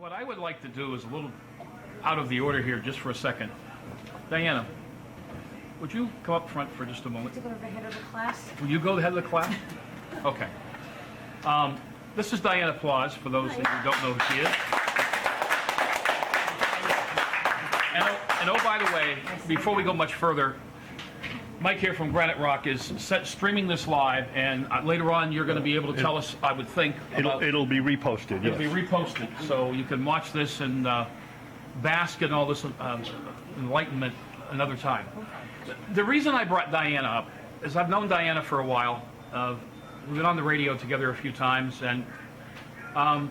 What I would like to do is a little out of the order here just for a second. Dianna, would you come up front for just a moment? To go to the head of the class? Will you go to the head of the class? Okay. This is Dianna Ploss, for those of you who don't know who she is. And oh, by the way, before we go much further, Mike here from Granite Rock is streaming this live, and later on you're going to be able to tell us, I would think, It'll be reposted, it'll yes. be reposted, so you can watch this and bask in all this enlightenment another time. The reason I brought Dianna up is I've known Dianna for a while. We've been on the radio together a few times, and I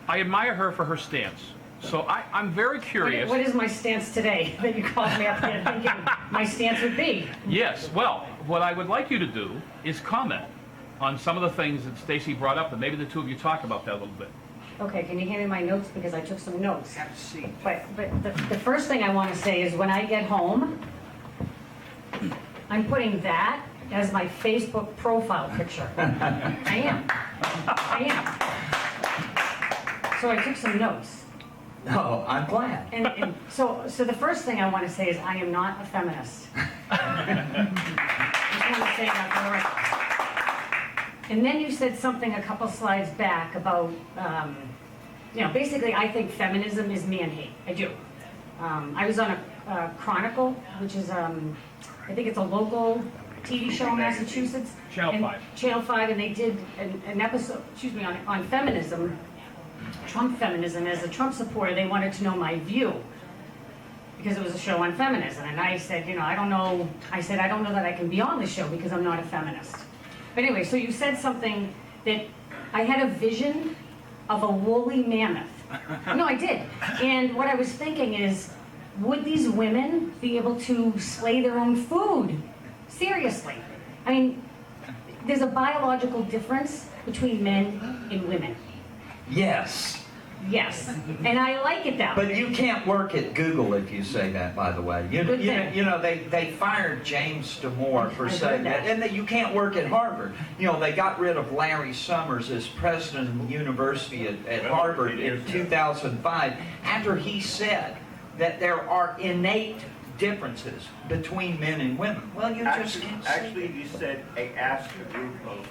admire her for her stance. So I'm very curious. What is my stance today that you called me up here thinking my stance would be? Yes, well, what I would like you to do is comment on some of the things that Stacy brought up, and maybe the two of you talk about that a little bit. Okay, can you hand me my notes, because I took some notes. Have a seat. But the first thing I want to say is when I get home, I'm putting that as my Facebook profile picture. I am. So I took some notes. No, I'm glad. And so the first thing I want to say is I am not a feminist. I just want to say that for the record. And then you said something a couple slides back about, basically I think feminism is man-hate. I do. I was on a Chronicle, which is, I think it's a local TV show in Massachusetts. Channel 5. Channel 5, and they did an episode, on feminism. Trump feminism. As a Trump supporter, they wanted to know my view because it was a show on feminism, and I said, I don't know. I said, I don't know that I can be on the show because I'm not a feminist. But anyway, so you said something that I had a vision of a woolly mammoth. No, I did. And what I was thinking is, would these women be able to slay their own food? Seriously. I mean, there's a biological difference between men and women. Yes. Yes, and I like it that way. But you can't work at Google if you say that, by the way. Good thing. They fired James Damore for I saying heard that. And you can't work at Harvard. They got rid of Larry Summers as president of the university at Harvard in 2005 after he said that there are innate differences between men and women. Well, you just can't say Actually, you said, I asked a group of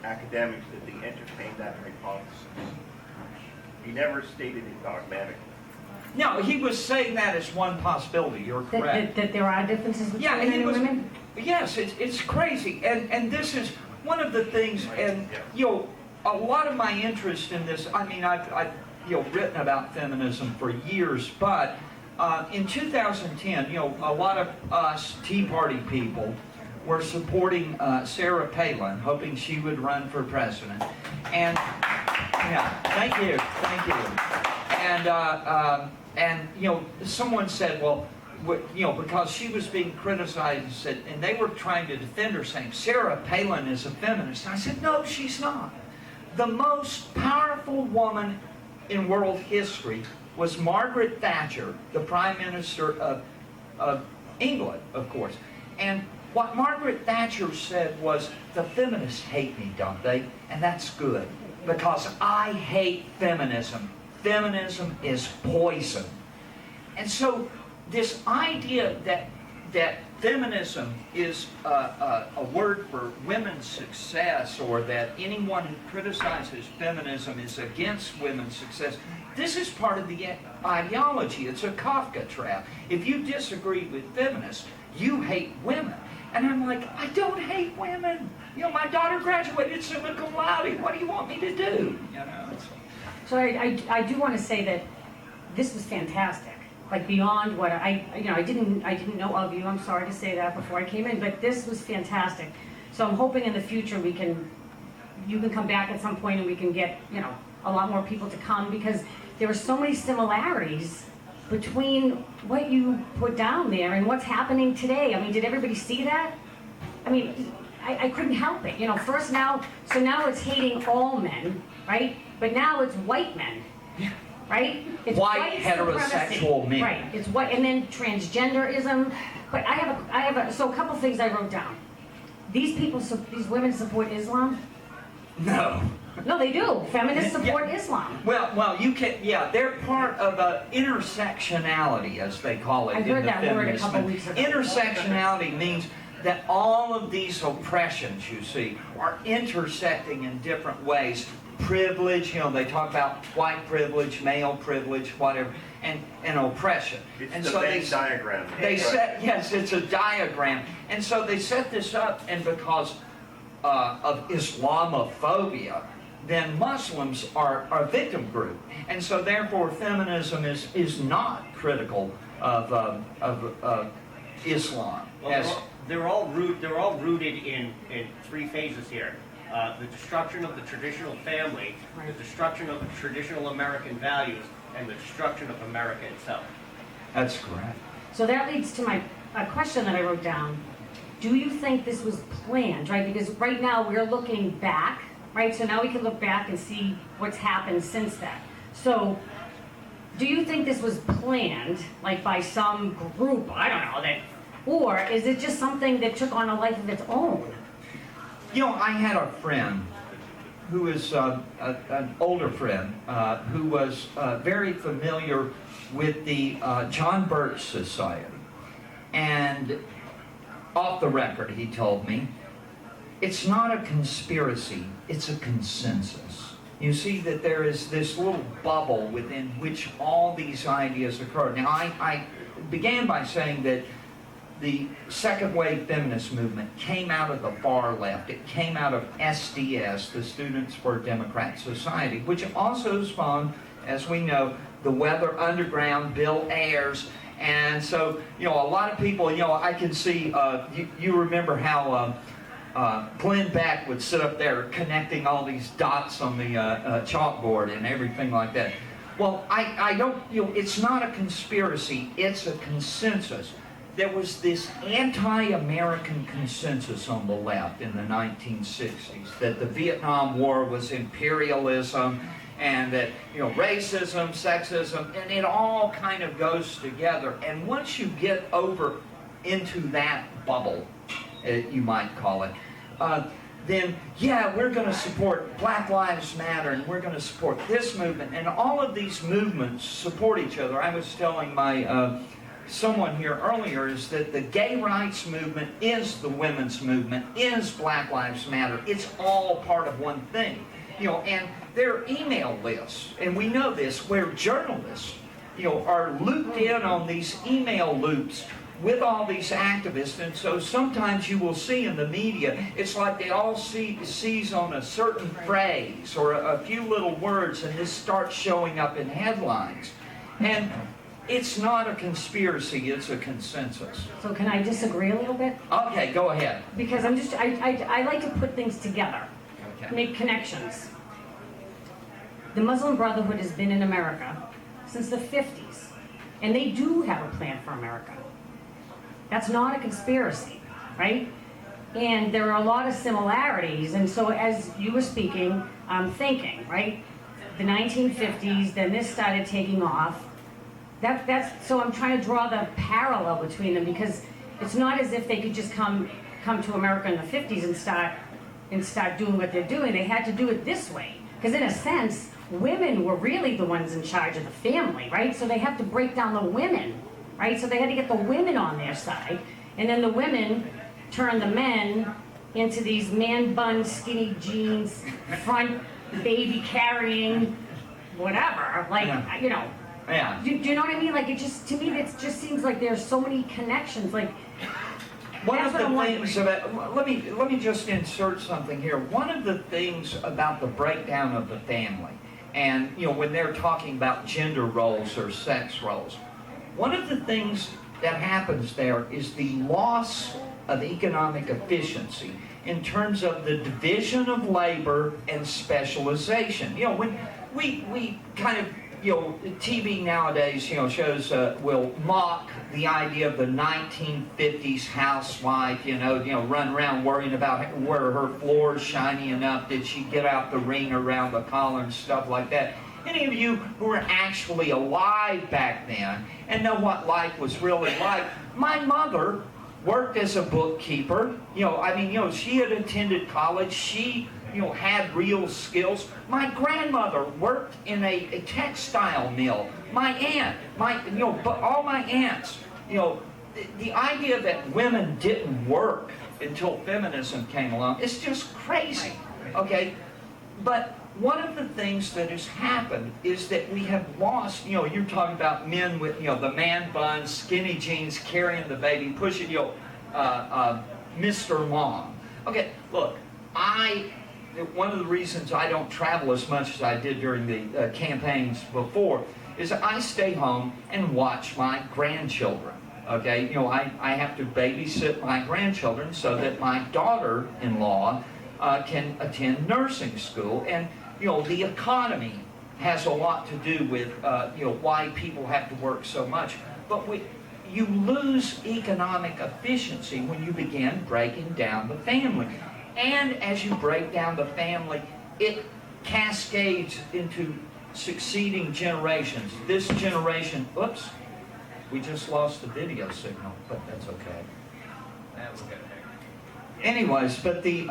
academics that they entertained that hypothesis. He never stated it dogmatically. No, he was saying that as one possibility. You're correct. That there are differences between Yeah, men he and was. women? Yes, it's crazy, and this is one of the things. And a lot of my interest in this. I mean, I've written about feminism for years, but in 2010, a lot of us Tea Party people were supporting Sarah Palin, hoping she would run for president. And thank you. And someone said, well, because she was being criticized, and they were trying to defend her, saying Sarah Palin is a feminist. And I said, no, she's not. The most powerful woman in world history was Margaret Thatcher, the Prime Minister of England, of course. And what Margaret Thatcher said was, the feminists hate me, don't they? And that's good, because I hate feminism. Feminism is poison. And so this idea that feminism is a word for women's success, or that anyone who criticizes feminism is against women's success, this is part of the ideology. It's a Kafka trap. If you disagree with feminists, you hate women. And I'm like, I don't hate women. My daughter graduated summa cum laude. What do you want me to do? So I do want to say that this was fantastic. Like beyond what I didn't know of you. I'm sorry to say that before I came in, but this was fantastic. So I'm hoping in the future you can come back at some point and we can get a lot more people to come, because there were so many similarities between what you put down there and what's happening today. I mean, did everybody see that? I mean, I couldn't help it. First now it's hating all men, right? But now it's white men, right? It's White heterosexual supremacy. men. Right, it's white, and then transgenderism. But I have a couple things I wrote down. These women support Islam? No. No, they do. Feminists support Islam. Well, you can, yeah, they're part of a intersectionality, as they call it I in heard the that word a feminist couple movement. weeks ago. Intersectionality means that all of these oppressions, you see, are intersecting in different ways. Privilege, they talk about white privilege, male privilege, whatever, and oppression. It's And the so Venn diagram. they set, yes, it's a diagram. And so they set this up, and because of Islamophobia, then Muslims are a victim group. And so therefore feminism is not critical of Islam. Well, they're all rooted in three phases here. The destruction of the traditional family, the destruction of the traditional American values, and the destruction of America itself. That's correct. So that leads to a question that I wrote down. Do you think this was planned, right? Because right now we're looking back, right? So now we can look back and see what's happened since then. So do you think this was planned, like by some group, I don't know, or is it just something that took on a life of its own? I had a friend who is an older friend who was very familiar with the John Birch Society. And off the record, he told me, it's not a conspiracy, it's a consensus. You see that there is this little bubble within which all these ideas occur. Now, I began by saying that the second wave feminist movement came out of the far left. It came out of SDS, the Students for a Democratic Society, which also spawned, as we know, the Weather Underground, Bill Ayers. And so, a lot of people, I can see, you remember how Glenn Beck would sit up there connecting all these dots on the chalkboard and everything like that. Well, I don't, it's not a conspiracy, it's a consensus. There was this anti-American consensus on the left in the 1960s that the Vietnam War was imperialism and that, racism, sexism, and it all kind of goes together. And once you get over into that bubble, you might call it, then, yeah, we're going to support Black Lives Matter and we're going to support this movement. And all of these movements support each other. I was telling my someone here earlier is that the gay rights movement is the women's movement, is Black Lives Matter. It's all part of one thing. And there are email lists, and we know this, where journalists, are looped in on these email loops with all these activists. And so sometimes you will see in the media, it's like they all seize on a certain phrase or a few little words, and this starts showing up in headlines. And it's not a conspiracy, it's a consensus. So can I disagree a little bit? Okay, go ahead. Because I like to put things together, Okay. make connections. The Muslim Brotherhood has been in America since the 50s, and they do have a plan for America. That's not a conspiracy, right? And there are a lot of similarities, and so as you were speaking, I'm thinking, right? The 1950s, then this started taking off. So I'm trying to draw the parallel between them, because it's not as if they could just come to America in the 50s and start doing what they're doing. They had to do it this way, because in a sense, women were really the ones in charge of the family, right? So they have to break down the women, right? So they had to get the women on their side, and then the women turn the men into these man bun, skinny jeans, front baby carrying, whatever, like, Yeah. Yeah. Do you know what I mean? Like, to me, it just seems like there's so many connections. Like, One that's of what the I'm wondering. things about, let me just insert something here. One of the things about the breakdown of the family, and when they're talking about gender roles or sex roles, one of the things that happens there is the loss of economic efficiency in terms of the division of labor and specialization. When we kind of, TV nowadays, shows will mock the idea of the 1950s housewife, run around worrying about were her floors shiny enough, did she get out the ring around the collar and stuff like that. Any of you who were actually alive back then and know what life was really like, my mother worked as a bookkeeper. She had attended college. She had real skills. My grandmother worked in a textile mill. My aunt, but all my aunts, the idea that women didn't work until feminism came along is just crazy, okay? But one of the things that has happened is that we have lost, you're talking about men with, the man buns, skinny jeans, carrying the baby, pushing, Mr. Mom. Okay, look, one of the reasons I don't travel as much as I did during the campaigns before is I stay home and watch my grandchildren. Okay, I have to babysit my grandchildren so that my daughter-in-law can attend nursing school. And, the economy has a lot to do with, why people have to work so much. But you lose economic efficiency when you begin breaking down the family. And as you break down the family, it cascades into succeeding generations. This generation, oops, we just lost the video signal, but that's okay. Anyways, but the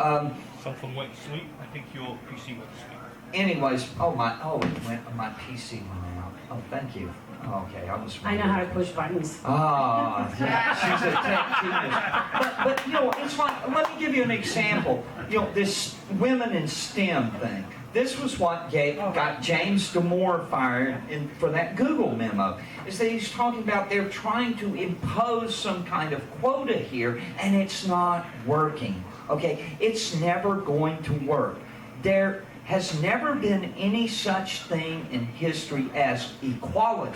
Something went to sleep. I think your PC went to sleep. anyways, my PC went out. Oh, thank you. Okay, I was. I know how to push buttons. Ah, she's a tech genius. But it's like, let me give you an example. This women in STEM thing. This was what got James Damore fired for that Google memo. Is that he's talking about they're trying to impose some kind of quota here, and it's not working. Okay, it's never going to work. There has never been any such thing in history as equality,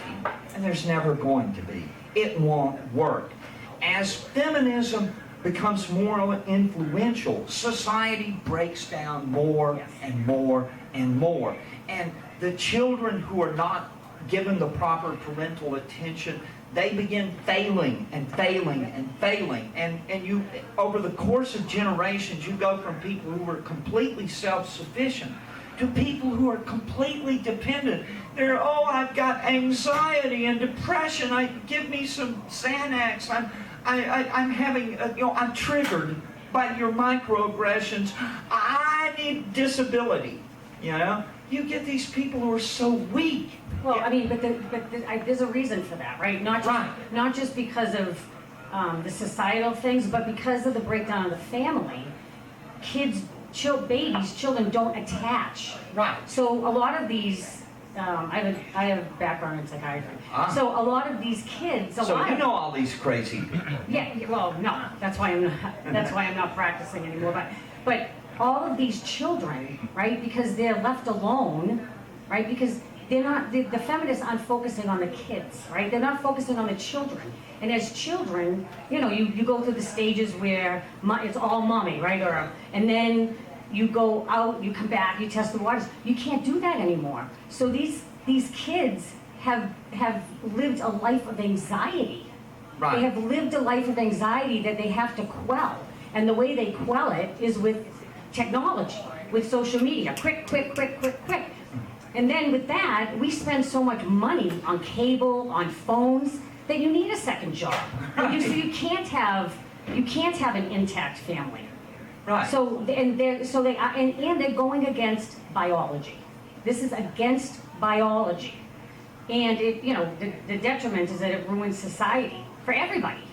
and there's never going to be. It won't work. As feminism becomes more influential, society breaks down more and more and more. And the children who are not given the proper parental attention, they begin failing and failing and failing. And you, over the course of generations, you go from people who were completely self-sufficient to people who are completely dependent. They're, I've got anxiety and depression. Give me some Xanax. I'm having, I'm triggered by your microaggressions. I need disability. You get these people who are so weak. Well, I mean, but there's a reason for that, right? Not just because of the societal things, but because of the breakdown of the family. Children don't attach. Right. So a lot of these, I have a background in psychiatry. So a lot of these kids, all these crazy people. Yeah. Well, no, that's why I'm not practicing anymore. But all of these children, right? Because they're left alone, right? Because they're not, the feminists aren't focusing on the kids, right? They're not focusing on the children. And as children, you go through the stages where it's all mommy, right? And then you go out, you come back, you test the waters. You can't do that anymore. So these kids have lived a life of anxiety. Right. They have lived a life of anxiety that they have to quell. And the way they quell it is with technology, with social media. Quick. And then with that, we spend so much money on cable, on phones, that you need a second job. So you can't have an intact family. Right. So they're going against biology. This is against biology, and the detriment is that it ruins society for everybody.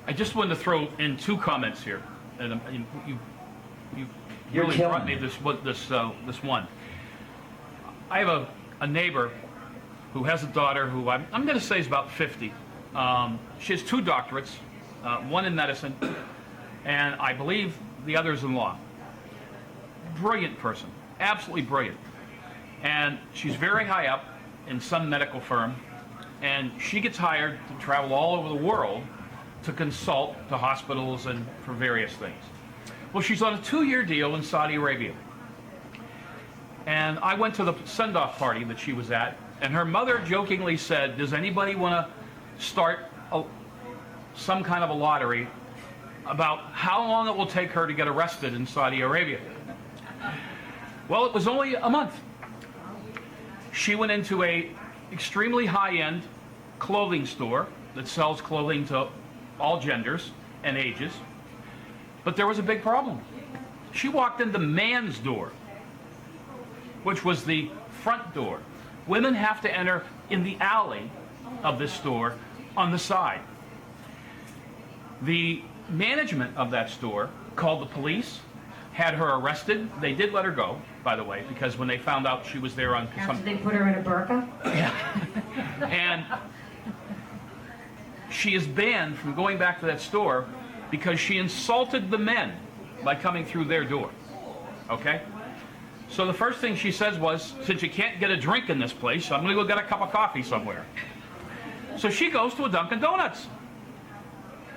I just wanted to throw in two comments here, and you You're really killing brought me me. this one. I have a neighbor who has a daughter who I'm going to say is about 50. She has 2 doctorates, one in medicine, and I believe the other is in law. Brilliant person, absolutely brilliant. And she's very high up in some medical firm, and she gets hired to travel all over the world to consult to hospitals and for various things. Well, she's on a 2-year deal in Saudi Arabia. And I went to the send-off party that she was at, and her mother jokingly said, does anybody want to start some kind of a lottery about how long it will take her to get arrested in Saudi Arabia? Well, it was only a month. She went into a extremely high-end clothing store that sells clothing to all genders and ages, but there was a big problem. She walked in the man's door, which was the front door. Women have to enter in the alley of this store on the side. The management of that store called the police, had her arrested. They did let her go, by the way, because when they found out she was there on After they put her in a burqa? and she is banned from going back to that store because she insulted the men by coming through their door. Okay? So the first thing she says was, since you can't get a drink in this place, I'm going to go get a cup of coffee somewhere. So she goes to a Dunkin' Donuts.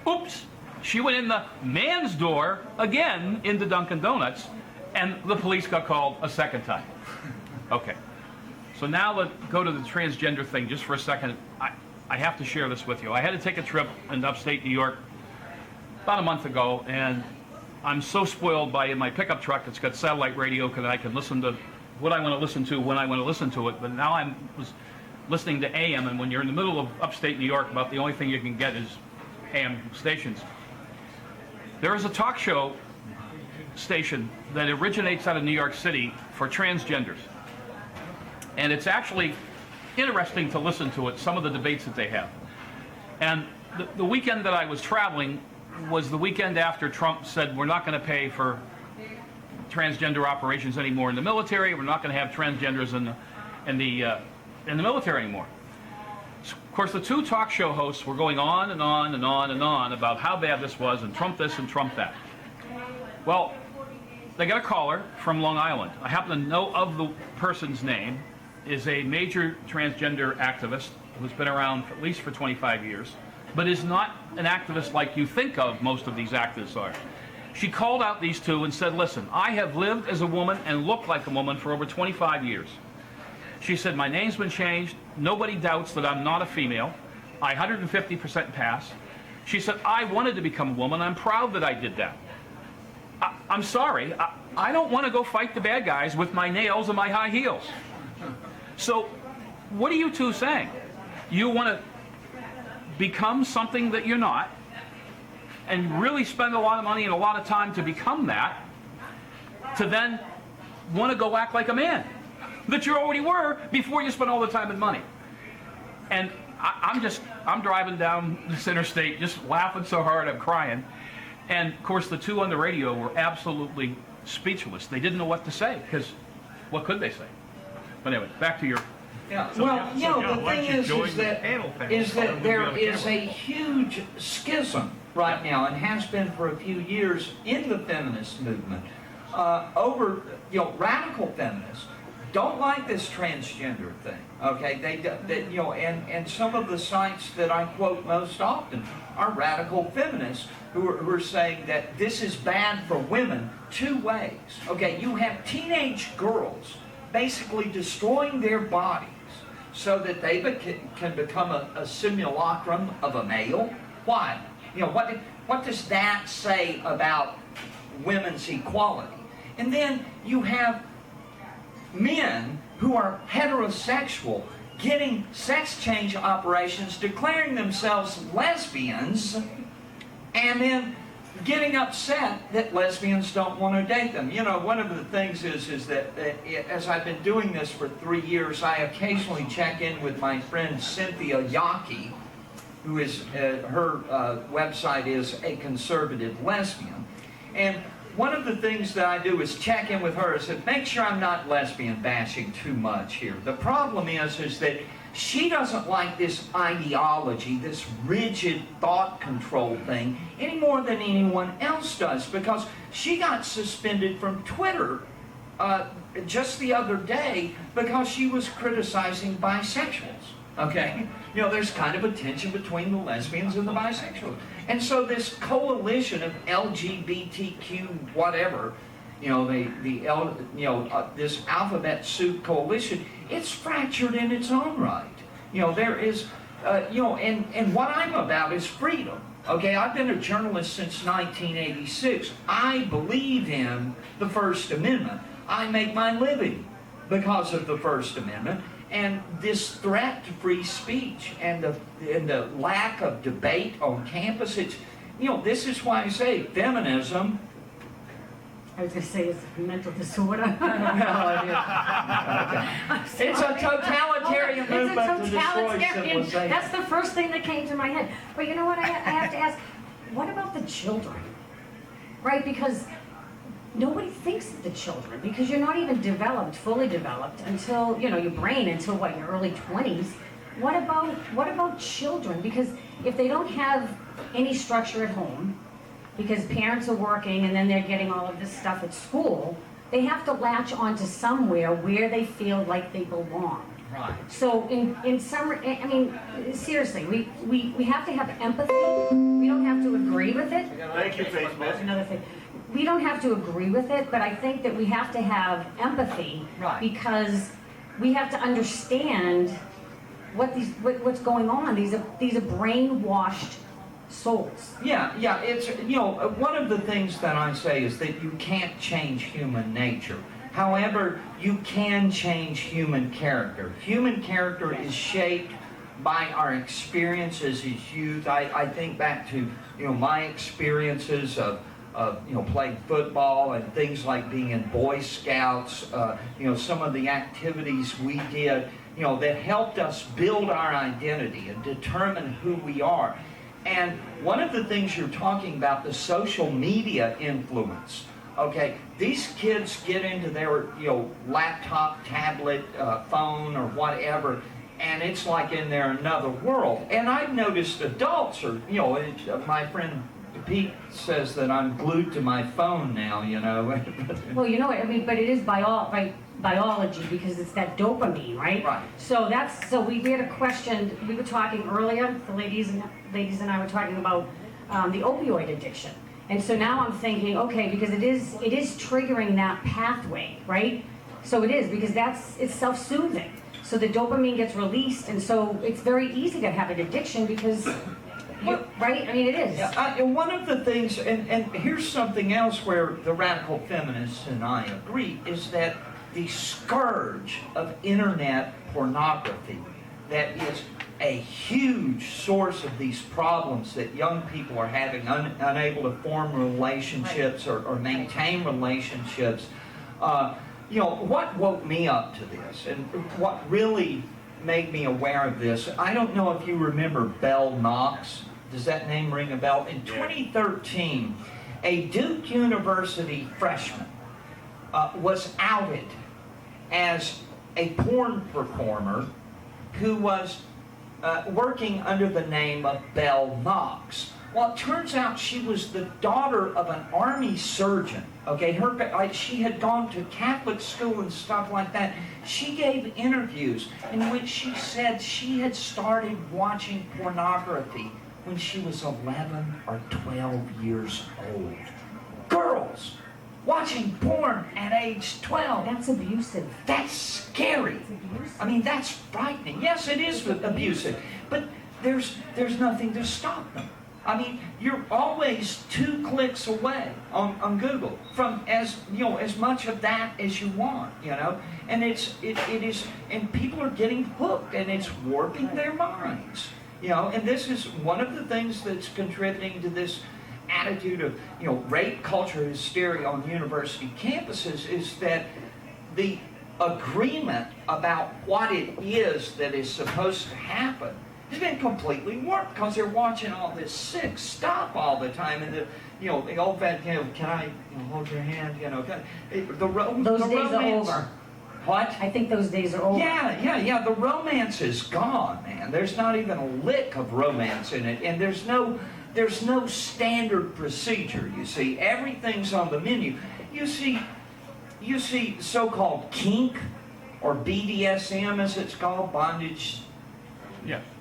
Oops. She went in the man's door again into Dunkin' Donuts, and the police got called a second time. Okay. So now let's go to the transgender thing just for a second. I have to share this with you. I had to take a trip in upstate New York about a month ago, and I'm so spoiled by my pickup truck. It's got satellite radio because I can listen to what I want to listen to when I want to listen to it. But now I was listening to AM, and when you're in the middle of upstate New York, about the only thing you can get is AM stations. There is a talk show station that originates out of New York City for transgenders. And it's actually interesting to listen to it, some of the debates that they have. And the weekend that I was traveling was the weekend after Trump said we're not going to pay for transgender operations anymore in the military. We're not going to have transgenders in the military anymore. Of course, the two talk show hosts were going on and on and on and on about how bad this was and Trump this and Trump that. Well, they got a caller from Long Island. I happen to know of the person's name, is a major transgender activist who's been around at least for 25 years, but is not an activist like you think of most of these activists are. She called out these two and said, listen, I have lived as a woman and looked like a woman for over 25 years. She said, my name's been changed. Nobody doubts that I'm not a female. I 150% pass. She said, I wanted to become a woman. I'm proud that I did that. I'm sorry. I don't want to go fight the bad guys with my nails and my high heels. So what are you two saying? You want to become something that you're not and really spend a lot of money and a lot of time to become that, to then want to go act like a man that you already were before you spent all the time and money. And I'm driving down this interstate just laughing so hard I'm crying. And of course the two on the radio were absolutely speechless. They didn't know what to say, because what could they say? But anyway, back to your... Yeah, So, well, yeah, you so, know, yeah, the why don't thing you is join the that panel thing? is We'll that be there on is camera. a huge schism right now, and has been for a few years in the feminist movement, over, you know, radical feminists don't like this transgender thing. Okay, they you know, and some of the sites that I quote most often are radical feminists who are saying that this is bad for women two ways. Okay, you have teenage girls basically destroying their bodies so that they can become a simulacrum of a male. Why? You know, what does that say about women's equality? And then you have men who are heterosexual getting sex change operations, declaring themselves lesbians, and then getting upset that lesbians don't want to date them. You know, one of the things is that as I've been doing this for 3 years, I occasionally check in with my friend Cynthia Yockey, who is, her website is A Conservative Lesbian. And one of the things that I do is check in with her. I said, make sure I'm not lesbian bashing too much here. The problem is that she doesn't like this ideology, this rigid thought control thing, any more than anyone else does, because she got suspended from Twitter just the other day because she was criticizing bisexuals. Okay? You know, there's kind of a tension between the lesbians and the bisexuals. And so this coalition of LGBTQ whatever, you know, this alphabet soup coalition, it's fractured in its own right. You know, there is, you know, and what I'm about is freedom. Okay, I've been a journalist since 1986. I believe in the First Amendment. I make my living because of the First Amendment. And this threat to free speech and the lack of debate on campus, it's, you know, this is why I say feminism I was going to say it's a mental disorder. It's a totalitarian movement to destroy civilization. That's the first thing that came to my head. But you know what? I have to ask, what about the children? Right? Because nobody thinks of the children because you're not even developed, fully developed until, you know, your brain until what, your early 20s. What about children? Because if they don't have any structure at home, because parents are working and then they're getting all of this stuff at school, they have to latch onto somewhere where they feel like they belong. Right. So in some, I mean, seriously, we have to have empathy. We don't have to agree with it. Thank you, That's Facebook. another thing. We don't have to agree with it, but I think that we have to have empathy. Right. Because we have to understand what's going on. These are brainwashed souls. Yeah, it's, you know, one of the things that I say is that you can't change human nature. However, you can change human character. Human character is shaped by our experiences as youth. I think back to, you know, my experiences of you know, playing football and things like being in Boy Scouts, you know, some of the activities we did, you know, that helped us build our identity and determine who we are. And one of the things you're talking about, the social media influence, okay, these kids get into their, you know, laptop, tablet, phone, or whatever, and it's like in their another world. And I've noticed adults are, you know, my friend Pete says that I'm glued to my phone now, you know. Well, you know what, I mean, but it is biology because it's that dopamine, right? Right. So we had a question, we were talking earlier, the ladies and I were talking about the opioid addiction. And so now I'm thinking, okay, because it is triggering that pathway, right? So it is, because it's self-soothing. So the dopamine gets released, and so it's very easy to have an addiction because, right? I mean, it is. Yeah, and one of the things, and here's something else where the radical feminists and I agree, is that the scourge of internet pornography that is a huge source of these problems that young people are having, unable to form relationships or maintain relationships. You know, what woke me up to this and what really made me aware of this, I don't know if you remember Belle Knox. Does that name ring a bell? In 2013, a Duke University freshman was outed as a porn performer who was working under the name of Belle Knox. Well, it turns out she was the daughter of an army surgeon. Okay, she had gone to Catholic school and stuff like that. She gave interviews in which she said she had started watching pornography when she was 11 or 12 years old. Girls watching porn at age 12. That's abusive. That's scary. It's abusive. I mean, that's frightening. Yes, it is abusive, but there's nothing to stop them. I mean, you're always 2 clicks away on Google from as much of that as you want, you know. And it is, and people are getting hooked, and it's warping their minds, you know. And this is one of the things that's contributing to this attitude of, you know, rape culture hysteria on university campuses, is that the agreement about what it is that is supposed to happen has been completely warped because they're watching all this sick stuff all the time, and the old fat, can I hold your hand, Those days are over. What? I think those days are over. Yeah. The romance is gone, man. There's not even a lick of romance in it, and there's no standard procedure. You see, everything's on the menu. You see so-called kink, or BDSM as it's called, bondage,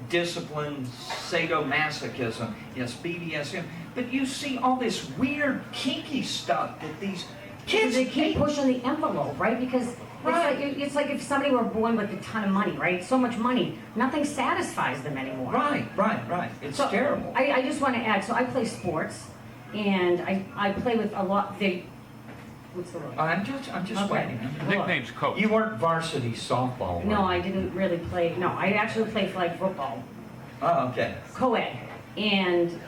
discipline, sadomasochism. Yes, BDSM. But you see all this weird kinky stuff that these kids, they keep pushing the envelope, right? Because it's like if somebody were born with a ton of money, right? So much money, nothing satisfies them anymore. Right. It's So, terrible. I just want to add, so I play sports, and I play with a lot, what's the word? I'm just Okay. waiting. The nickname's Coach. You weren't varsity softball. No, were I you? didn't really play, no, I actually play flag football, Oh, okay. co-ed, and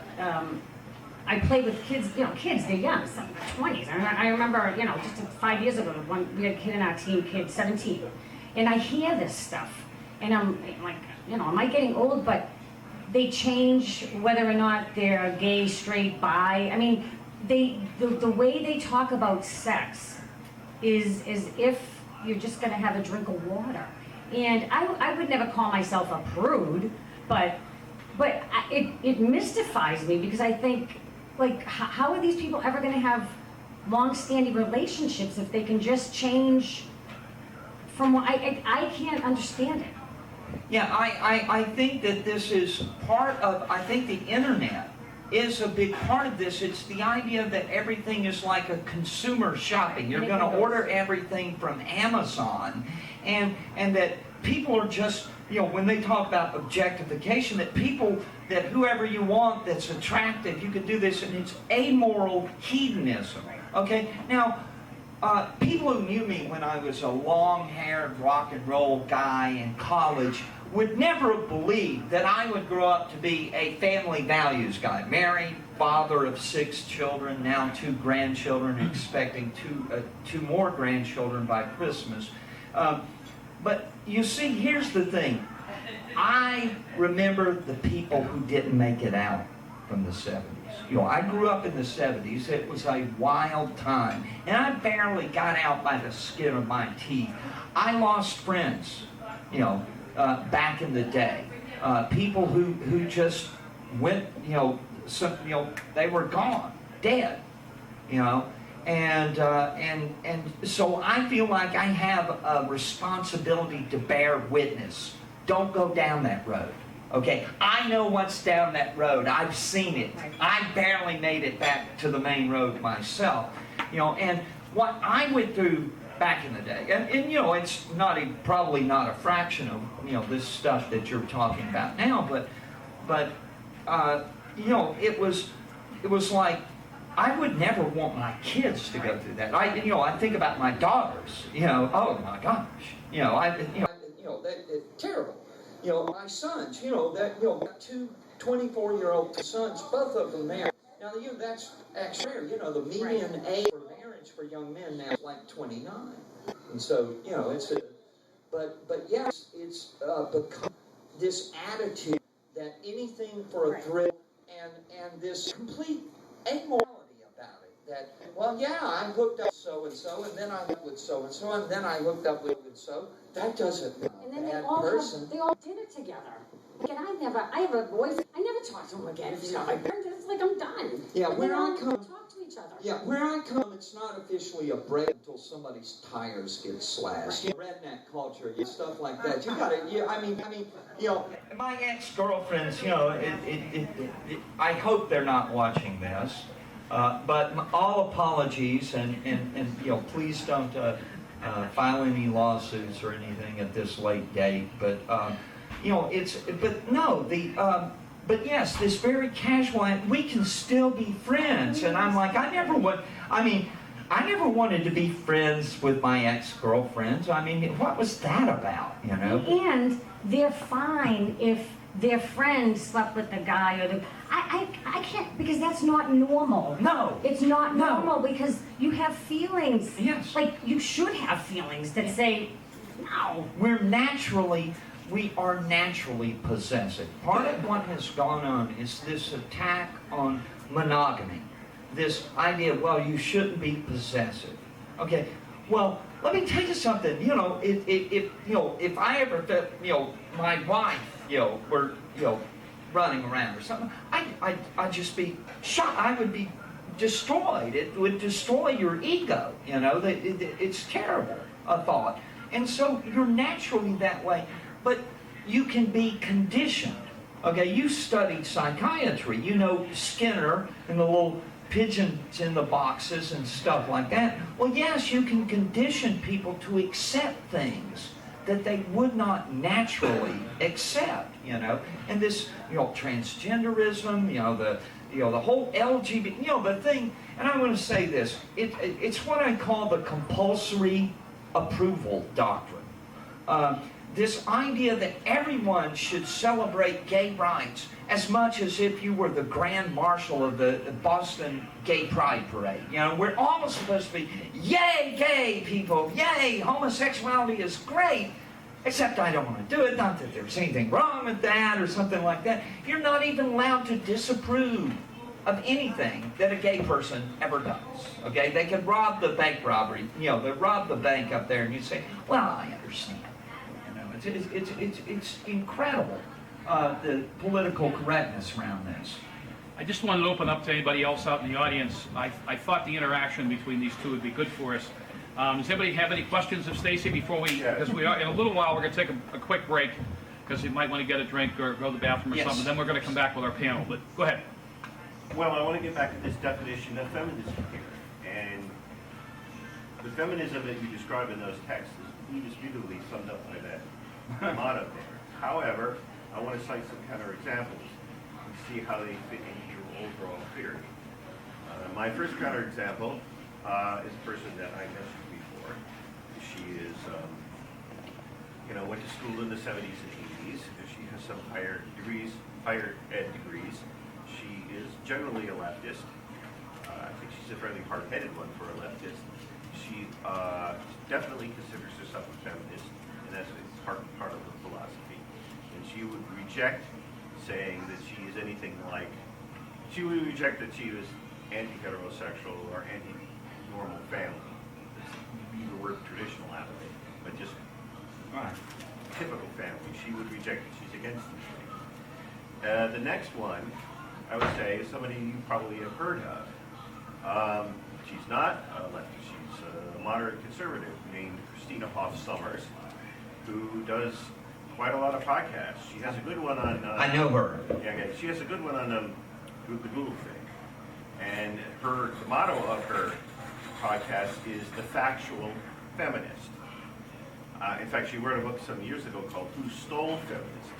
I play with kids, kids, they're young, some 20s. I remember, just 5 years ago, we had a kid in our team, kid 17. And I hear this stuff, and I'm like, am I getting old? But they change whether or not they're gay, straight, bi. I mean, the way they talk about sex is as if you're just gonna have a drink of water. And I would never call myself a prude, but it mystifies me because I think, like, how are these people ever going to have long-standing relationships if they can just change from what I can't understand it. Yeah, I think that this is part of, I think the internet is a big part of this. It's the idea that everything is like a consumer shopping. You're going to order everything from Amazon, and that people are just, when they talk about objectification, that people, that whoever you want that's attractive, you can do this, and it's amoral hedonism. Okay? Now, people who knew me when I was a long-haired rock and roll guy in college would never have believed that I would grow up to be a family values guy. Married, father of 6 children, now 2 grandchildren, expecting two more grandchildren by Christmas. But you see, here's the thing. I remember the people who didn't make it out from the 70s. I grew up in the 70s. It was a wild time. And I barely got out by the skin of my teeth. I lost friends, back in the day. People who just went, they were gone, dead, And so I feel like I have a responsibility to bear witness. Don't go down that road. Okay, I know what's down that road. I've seen it. I barely made it back to the main road myself. And what I went through back in the day, and it's probably not a fraction of this stuff that you're talking about now, but it was like, I would never want my kids to go through that. I think about my daughters. Oh my gosh. It's terrible. My sons. Got 2 24-year-old sons, both of them married. Now, that's actually rare. The median age for marriage for young men now is like 29, and so it's but yes, it's become this attitude that anything for a thrill and this complete amorality about it. That, well, yeah, I hooked up so-and-so, and then I hooked with so-and-so, and then I hooked up with so. That doesn't make And then a they bad all person. they all did it together. And I have a boyfriend. I never talk to him again. If he's not my friend, it's like I'm done. Yeah, and where they I all come. talk to each other. Yeah, where I come, it's not officially a break until somebody's tires get slashed. Redneck culture, stuff like that. You gotta, I mean, my ex-girlfriends, I hope they're not watching this, but all apologies, and please don't file any lawsuits or anything at this late date. But but yes, this very casual, and we can still be friends. And I'm like, I never wanted to be friends with my ex-girlfriends. I mean, what was that about, And they're fine if their friend slept with the guy or the... I can't, because that's not normal. No. It's not No. normal because you have feelings. Yes. Like, you should have feelings that say, no. We are naturally possessive. Part of what has gone on is this attack on monogamy. This idea, well, you shouldn't be possessive. Okay, well, let me tell you something. If I ever felt, my wife, were, running around or something, I'd just be shocked. I would be destroyed. It would destroy your ego. It's terrible, a thought. And so you're naturally that way. But you can be conditioned. Okay, you studied psychiatry. You know Skinner and the little pigeons in the boxes and stuff like that. Well, yes, you can condition people to accept things that they would not naturally accept, And this, transgenderism, the whole LGBT, the thing, and I'm going to say this, it's what I call the compulsory approval doctrine. this idea that everyone should celebrate gay rights as much as if you were the Grand Marshal of the Boston Gay Pride Parade. You know, we're all supposed to be, yay, gay people, yay, homosexuality is great, except I don't want to do it, not that there's anything wrong with that or something like that. You're not even allowed to disapprove of anything that a gay person ever does, okay? They could rob the bank robbery, you know, they rob the bank up there and you say, well, I understand. You know, it's incredible, the political correctness around this. I just wanted to open up to anybody else out in the audience. I thought the interaction between these two would be good for us. Does anybody have any questions of Stacy before we, because we are, in a little while, we're going to take a quick break, because you might want to get a drink or go to the bathroom or something. Then we're going to come back with our panel, but go ahead. Well, I want to get back to this definition of feminism here. And the feminism that you describe in those texts is indisputably summed up by that motto there. However, I want to cite some counterexamples and see how they fit into your overall theory. My first counterexample is a person that I mentioned before. She is, went to school in the 70s and 80s. She has some higher ed degrees. She is generally a leftist. I think she's a fairly hard-headed one for a leftist. She definitely considers herself a feminist, and that's part of her philosophy. And she would reject saying that she is anything like, she would reject that she was anti-heterosexual or anti-normal family. Let's use the word traditional out of it, but just typical family. She would reject it. She's against these things. The next one, I would say, is somebody you probably have heard of. She's not a leftist. She's a moderate conservative named Christina Hoff Sommers, who does quite a lot of podcasts. She has a good one on... I know her. Yeah, okay. She has a good one on the Google thing. And the motto of her podcast is The Factual Feminist. In fact, she wrote a book some years ago called Who Stole Feminism?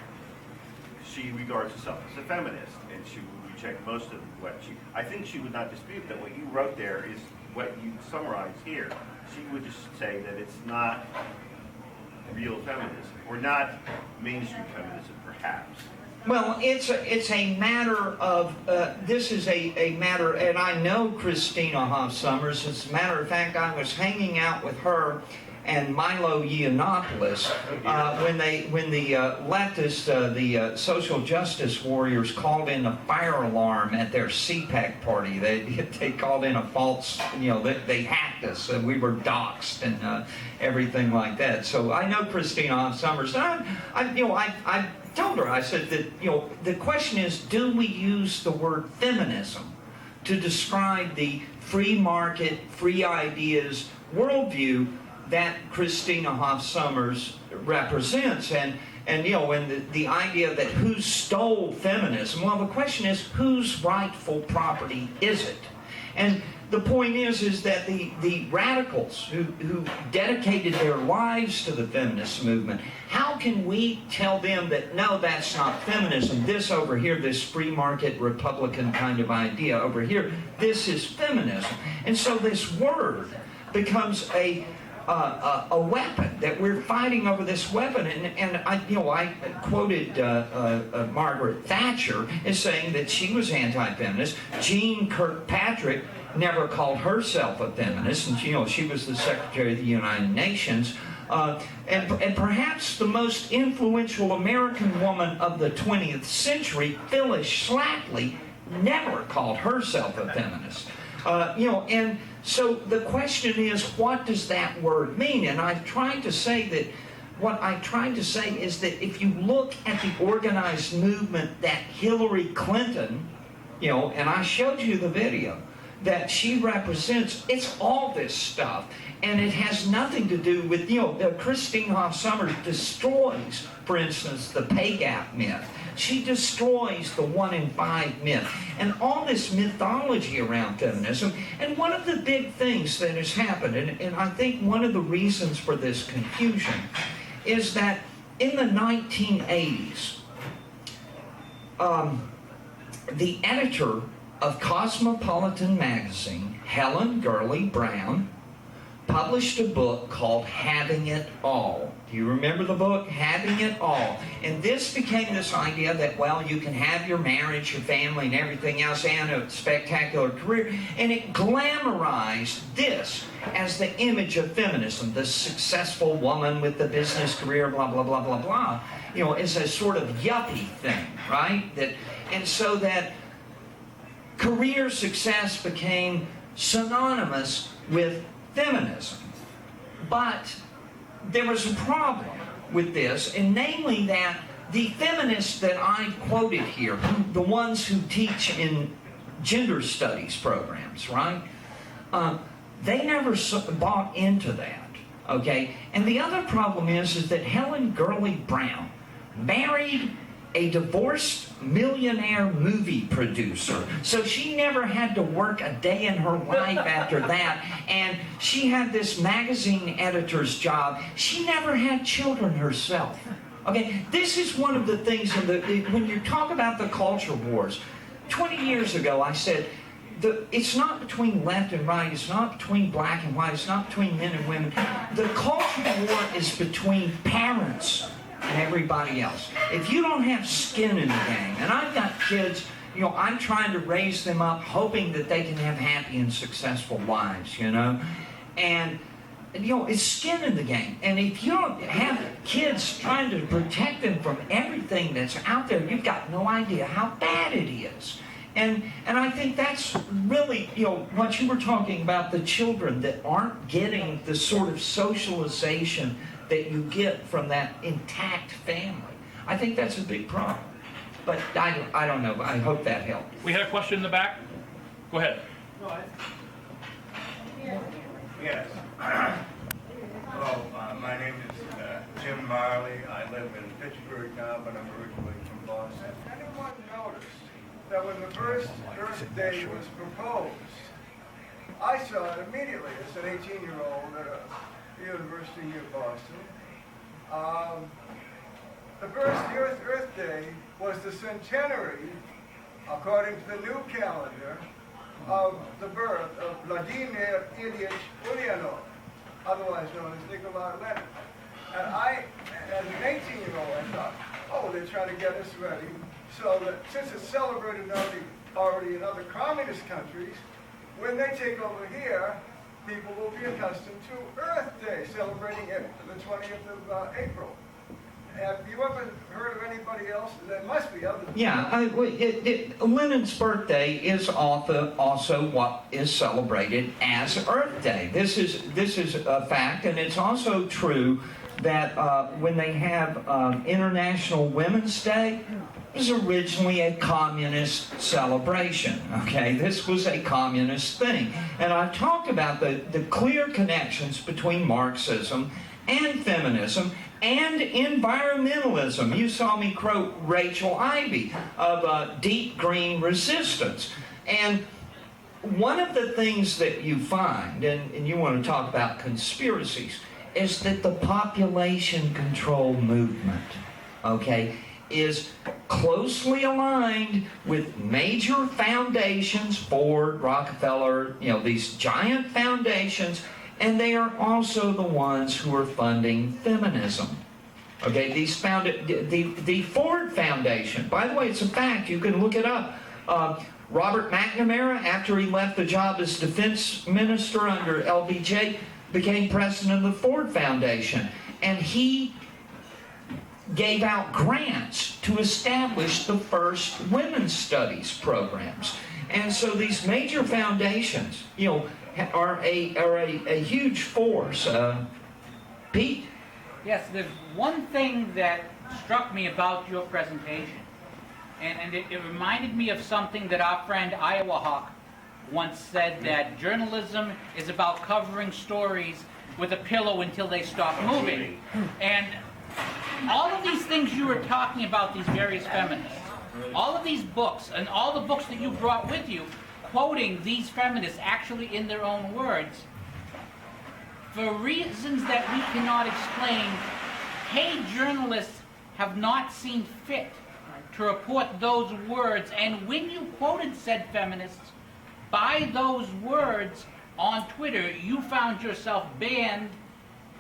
She regards herself as a feminist, and she would reject most of what she... I think she would not dispute that what you wrote there is what you summarized here. She would just say that it's not real feminism, or not mainstream feminism, perhaps. Well, it's a matter of, this is a matter, and I know Christina Hoff Sommers. As a matter of fact, I was hanging out with her and Milo Yiannopoulos when the leftists, the social justice warriors, called in a fire alarm at their CPAC party. They called in a false, they hacked us and we were doxxed and everything like that. So I know Christina Hoff Sommers. I told her, I said that, the question is, do we use the word feminism to describe the free market, free ideas worldview that Christina Hoff Sommers represents? And the idea that who stole feminism, well, the question is, whose rightful property is it? And the point is that the radicals who dedicated their lives to the feminist movement, how can we tell them that, no, that's not feminism, this over here, this free market Republican kind of idea over here, this is feminism? And so this word becomes a weapon, that we're fighting over this weapon. And I quoted Margaret Thatcher as saying that she was anti-feminist. Jean Kirkpatrick never called herself a feminist, and she was the Secretary of the United Nations. And perhaps the most influential American woman of the 20th century, Phyllis Schlafly, never called herself a feminist. And so the question is, what does that word mean? And I've tried to say that, what I tried to say is that if you look at the organized movement that Hillary Clinton, and I showed you the video, that she represents, it's all this stuff. And it has nothing to do with, Christine Hoff Sommers destroys, for instance, the pay gap myth. She destroys the 1 in 5 myth. And all this mythology around feminism. And one of the big things that has happened, and I think one of the reasons for this confusion, is that in the 1980s, the editor of Cosmopolitan magazine, Helen Gurley Brown, published a book called Having It All. Do you remember the book, Having It All? And this became this idea that, well, you can have your marriage, your family, and everything else, and a spectacular career. And it glamorized this as the image of feminism, the successful woman with the business career, blah, blah, blah, blah, blah. You know, as a sort of yuppie thing, right? And so that career success became synonymous with feminism. But there was a problem with this, and namely that the feminists that I quoted here, the ones who teach in gender studies programs, right? They never bought into that, okay? And the other problem is that Helen Gurley Brown married a divorced millionaire movie producer. So she never had to work a day in her life after that. And she had this magazine editor's job. She never had children herself. Okay, this is one of the things when you talk about the culture wars. 20 years ago I said, it's not between left and right, it's not between black and white, it's not between men and women. The culture war is between parents and everybody else. If you don't have skin in the game, and I've got kids, you know, I'm trying to raise them up hoping that they can have happy and successful lives, you know, and you know, it's skin in the game. And if you don't have kids trying to protect them from everything that's out there, you've got no idea how bad it is. And I think that's really, you know, what you were talking about, the children that aren't getting the sort of socialization that you get from that intact family. I think that's a big problem. But I don't know. I hope that helped. We had a question in the back. Go ahead. Yes. Hello, my name is Jim Marley. I live in Pittsburgh now, but I'm originally from Boston. Anyone noticed that when the first Earth Day was proposed, I saw it immediately as an 18-year-old at the University of Boston. The first Earth Day was the centenary, according to the new calendar, of the birth of Vladimir Ilyich Ulyanov, otherwise known as Nikolai Lenin. And I, as an 18-year-old, I thought, oh, they're trying to get us ready so that since it's celebrated already in other communist countries, when they take over here, people will be accustomed to Earth Day, celebrating it the 20th of April. Have you ever heard of anybody else? There must be others. Yeah, Lenin's birthday is also what is celebrated as Earth Day. This is a fact, and it's also true that when they have International Women's Day, it was originally a communist celebration, okay? This was a communist thing. And I've talked about the clear connections between Marxism and feminism and environmentalism. You saw me quote Rachel Ivey of Deep Green Resistance. And one of the things that you find, and you want to talk about conspiracies, is that the population control movement, okay, is closely aligned with major foundations, Ford, Rockefeller, you know, these giant foundations, and they are also the ones who are funding feminism. Okay, the Ford Foundation, by the way, it's a fact, you can look it up. Robert McNamara, after he left the job as defense minister under LBJ, became president of the Ford Foundation, and he gave out grants to establish the first women's studies programs. And so these major foundations, you know, are a huge force. Pete? Yes, there's one thing that struck me about your presentation, and it reminded me of something that our friend Iowa Hawk once said, that journalism is about covering stories with a pillow until they stop moving. And all of these things you were talking about, these various feminists, all of these books, and all the books that you brought with you, quoting these feminists actually in their own words, for reasons that we cannot explain, paid journalists have not seen fit to report those words. And when you quoted said feminists, by those words, on Twitter, you found yourself banned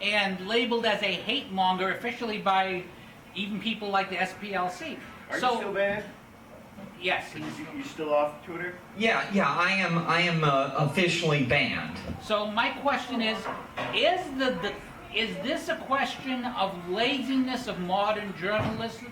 and labeled as a hate monger officially by even people like the SPLC. Are you still banned? Yes. You still off Twitter? Yeah, I am officially banned. So my question is this a question of laziness of modern journalists,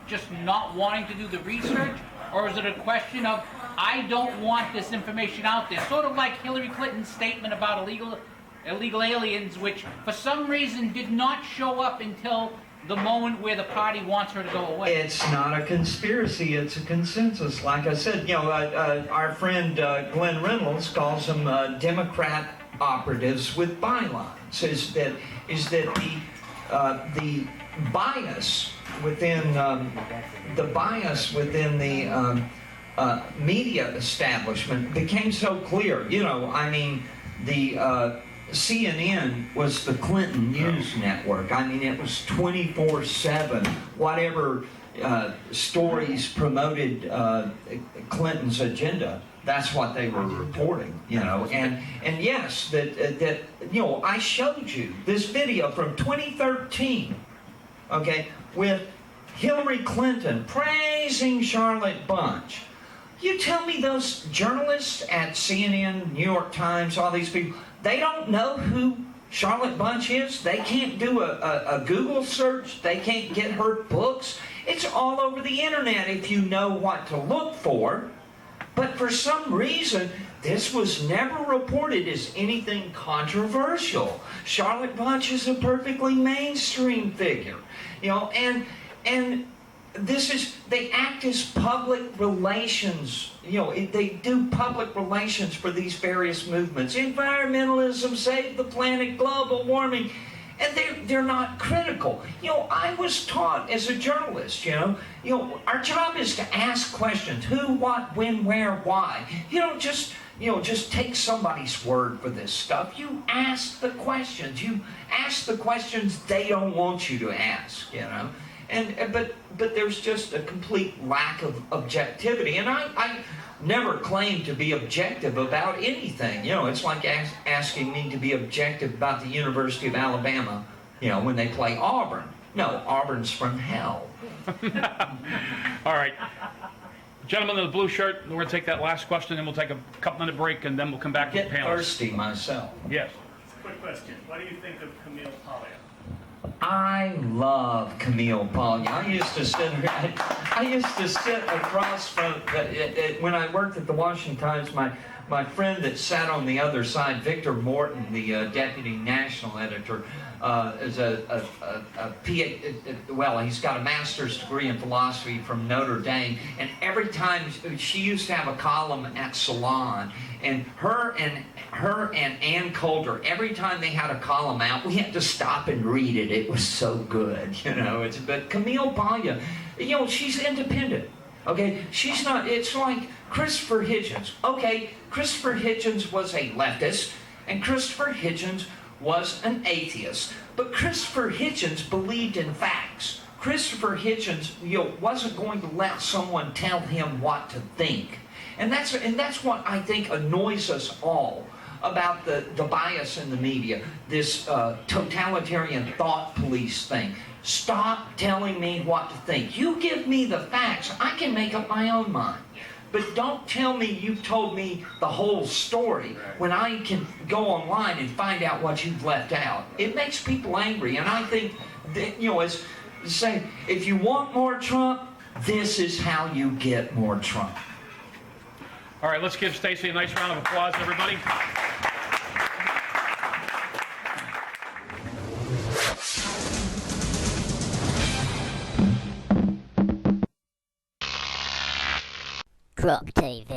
just not wanting to do the research, or is it a question of I don't want this information out there? Sort of like Hillary Clinton's statement about illegal aliens, which for some reason did not show up until the moment where the party wants her to go away. It's not a conspiracy, it's a consensus. Like I said, our friend Glenn Reynolds calls them Democrat operatives with bylines. Is that the bias within the media establishment became so clear. The CNN was the Clinton News Network. It was 24/7. Whatever stories promoted Clinton's agenda, that's what they were reporting. And yes, that I showed you this video from 2013. Okay, with Hillary Clinton praising Charlotte Bunch. You tell me those journalists at CNN, New York Times, all these people, they don't know who Charlotte Bunch is? They can't do a Google search. They can't get her books. It's all over the internet if you know what to look for. But for some reason, this was never reported as anything controversial. Charlotte Bunch is a perfectly mainstream figure. And this is, they act as public relations. They do public relations for these various movements. Environmentalism, save the planet, global warming. And they're not critical. I was taught as a journalist, our job is to ask questions. Who, what, when, where, why. You don't just take somebody's word for this stuff. You ask the questions. You ask the questions they don't want you to ask, But there's just a complete lack of objectivity. And I never claim to be objective about anything. It's like asking me to be objective about the University of Alabama, when they play Auburn. No, Auburn's from hell. All right. Gentleman in the blue shirt, we're going to take that last question, and we'll take a couple-minute break, and then we'll come back to the Get panel. thirsty myself. Yes. Quick question. What do you think of Camille Paglia? I love Camille Paglia. I used to sit across from, when I worked at the Washington Times, my friend that sat on the other side, Victor Morton, the deputy national editor, is he's got a master's degree in philosophy from Notre Dame, and every time she used to have a column at Salon, and her and Ann Coulter, every time they had a column out, we had to stop and read it. It was so good, But Camille Paglia, she's independent. Okay, she's not. It's like Christopher Hitchens. Okay, Christopher Hitchens was a leftist, and Christopher Hitchens was an atheist. But Christopher Hitchens believed in facts. Christopher Hitchens, wasn't going to let someone tell him what to think. And that's what I think annoys us all about the bias in the media, this totalitarian thought police thing. Stop telling me what to think. You give me the facts. I can make up my own mind. But don't tell me you've told me the whole story when I can go online and find out what you've left out. It makes people angry. And I think that, as saying, if you want more Trump, this is how you get more Trump. All right, let's give Stacy a nice round of applause, everybody. Crop TV.